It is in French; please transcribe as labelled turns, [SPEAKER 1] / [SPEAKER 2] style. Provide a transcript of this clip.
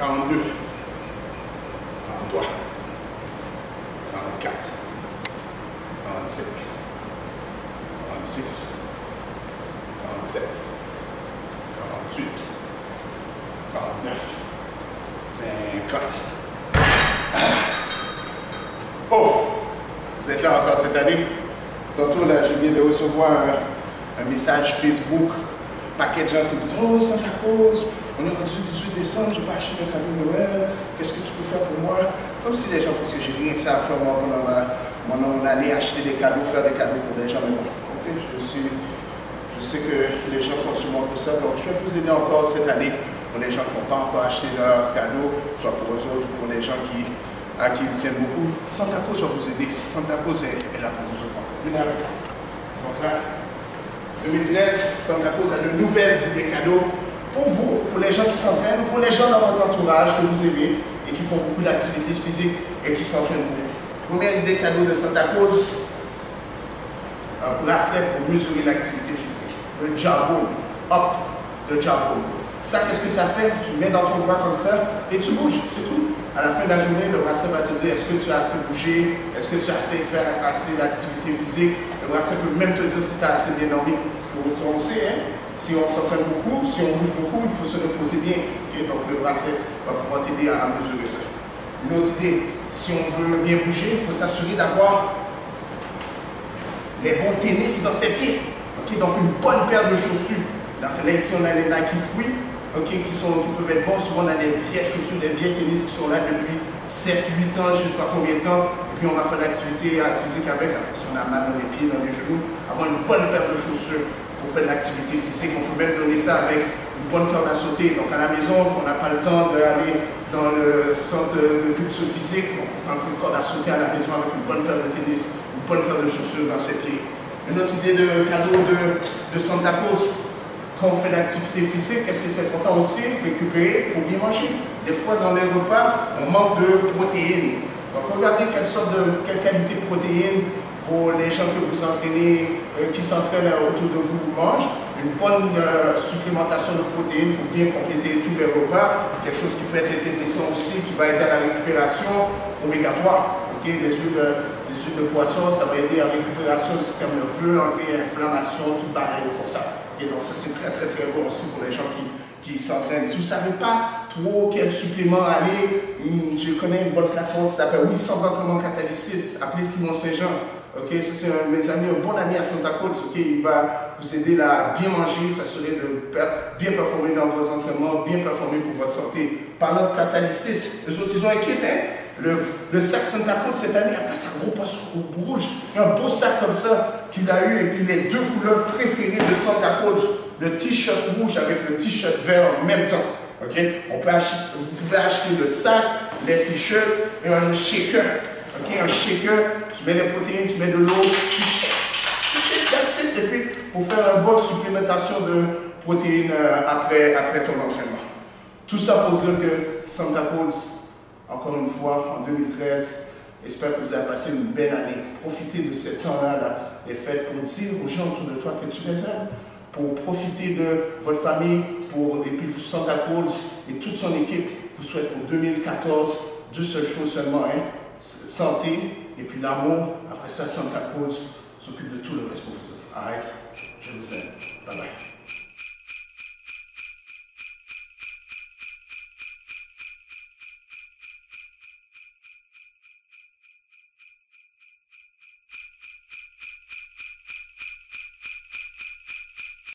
[SPEAKER 1] 42, 43, 44, 45, 46, 47, 48, 49, 50. Oh! Vous êtes là encore cette année? Tantôt, là, je viens de recevoir un message Facebook. Paquet de gens qui me disent: oh, Santa Claus, on est rendu le 18 décembre, je n'ai pas acheté de cadeau de Noël, qu'est-ce que tu peux faire pour moi? Comme si les gens pensent que j'ai rien que ça à faire moi pendant mon année, acheter des cadeaux, faire des cadeaux pour des gens. Mais bon, ok, je sais que les gens comptent sur moi pour ça, donc je vais vous aider encore cette année pour les gens qui n'ont pas encore acheté leurs cadeaux, soit pour eux autres ou pour les gens à qui ils tiennent beaucoup. Santa Claus va vous aider. Santa Claus est là pour vous autres. Venez avec moi. Donc là, 2013, Santa Claus a de nouvelles idées cadeaux pour vous, pour les gens qui s'entraînent, ou pour les gens dans votre entourage que vous aimez et qui font beaucoup d'activités physiques et qui s'entraînent beaucoup. Première idée cadeau de Santa Claus, un bracelet pour mesurer l'activité physique. Le jawbone, up, le jawbone. Ça, qu'est-ce que ça fait? Tu le mets dans ton bras comme ça et tu bouges, c'est tout. À la fin de la journée, le bracelet va te dire: est-ce que tu as assez bougé? Est-ce que tu as assez fait assez d'activité physique? Le bracelet peut même te dire si tu as assez bien dormi. Parce qu'on sait, hein, si on s'entraîne beaucoup, si on bouge beaucoup, il faut se reposer bien. Okay? Donc le bracelet va pouvoir t'aider à mesurer ça. Une autre idée, si on veut bien bouger, il faut s'assurer d'avoir les bons tennis dans ses pieds. Okay? Donc une bonne paire de chaussures. Donc là, ici, on a les Nike Free. Okay, qui peuvent être bons. Souvent, on a des vieilles chaussures, des vieilles tennis qui sont là depuis 7-8 ans, je ne sais pas combien de temps. Et puis, on va faire l'activité physique avec. Après, si on a mal dans les pieds, dans les genoux, avoir une bonne paire de chaussures pour faire de l'activité physique. On peut même donner ça avec une bonne corde à sauter. Donc, à la maison, on n'a pas le temps d'aller dans le centre de culture physique, on peut faire un peu de corde à sauter à la maison avec une bonne paire de tennis, une bonne paire de chaussures dans ses pieds. Une autre idée de cadeau de Santa Claus. Quand on fait l'activité physique, qu'est-ce que c'est important aussi? Récupérer, il faut bien manger. Des fois, dans les repas, on manque de protéines. Donc, regardez quelle qualité de protéines les gens que vous entraînez, qui s'entraînent autour de vous mangent. Une bonne supplémentation de protéines pour bien compléter tous les repas. Quelque chose qui peut être intéressant aussi, qui va aider à la récupération, oméga 3. Okay? Les huiles de poisson, ça va aider à la récupération du système nerveux, enlever l'inflammation, tout barré comme ça. Et donc ça c'est très bon aussi pour les gens qui s'entraînent. Si vous ne savez pas trop quel supplément aller, je connais une bonne plateforme qui s'appelle Oui, sans entraînement catalysis, appelez Simon Saint-Jean. Okay, ça c'est mes amis, un bon ami à Santa Claus. Okay, il va vous aider à bien manger, s'assurer de bien performer dans vos entraînements, bien performer pour votre santé. Parlant de catalysis, les autres ils ont inquiété. Le sac Santa Claus cette année a passé un gros poisson rouge, un beau sac comme ça qu'il a eu, et puis les deux couleurs préférées de Santa Claus, le t-shirt rouge avec le t-shirt vert en même temps. Okay? Vous pouvez acheter le sac, les t-shirts et un shaker. Okay? Un shaker, tu mets les protéines, tu mets de l'eau, tu shakes, that's it, et puis pour faire une bonne supplémentation de protéines après ton entraînement. Tout ça pour dire que Santa Claus, encore une fois, en 2013, j'espère que vous avez passé une belle année. Profitez de ce temps-là, les fêtes, pour dire aux gens autour de toi que tu les aimes, pour profiter de votre famille, et puis Santa Claus et toute son équipe vous souhaite pour 2014 deux seules choses seulement, hein, santé et puis l'amour. Après ça, Santa Claus s'occupe de tout le reste pour vous autres. Alright? Je vous aime. Bye bye.